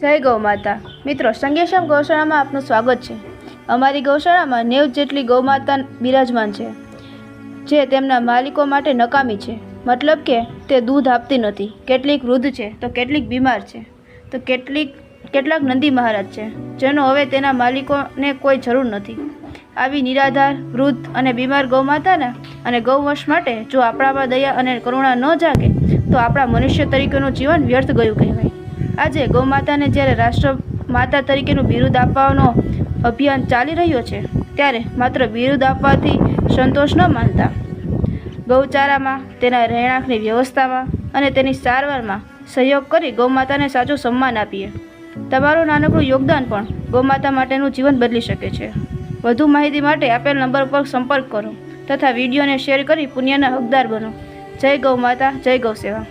જય ગૌ માતા મિત્રો, સંગેશમ ગૌશાળામાં આપનું સ્વાગત છે। અમારી ગૌશાળામાં 90 જેટલી ગૌમાતા બિરાજમાન છે, જે તેમના માલિકો માટે નકામી છે। મતલબ કે તે દૂધ આપતી નથી। કેટલીક વૃદ્ધ છે તો કેટલીક બીમાર છે, તો કેટલાક નંદી મહારાજ છે, જેનો હવે તેના માલિકોને કોઈ જરૂર નથી। આવી નિરાધાર, વૃદ્ધ અને બીમાર ગૌમાતાના અને ગૌવંશ માટે જો આપણામાં દયા અને કરુણા ન જાગે તો આપણા મનુષ્ય તરીકેનું જીવન વ્યર્થ ગયું કહેવાય। આજે ગૌમાતાને જ્યારે રાષ્ટ્ર માતા તરીકેનું બિરુદ આપવાનો અભિયાન ચાલી રહ્યો છે, ત્યારે માત્ર બિરુદ આપવાથી સંતોષ ન માનતા ગૌચારામાં, તેના રહેણાંકની વ્યવસ્થામાં અને તેની સારવારમાં સહયોગ કરી ગૌમાતાને સાચું સન્માન આપીએ। તમારું નાનકડું યોગદાન પણ ગૌમાતા માટેનું જીવન બદલી શકે છે। વધુ માહિતી માટે આપેલ નંબર પર સંપર્ક કરો તથા વિડીયોને શેર કરી પુણ્યના હકદાર બનો। જય ગૌ માતા, જય ગૌ સેવા।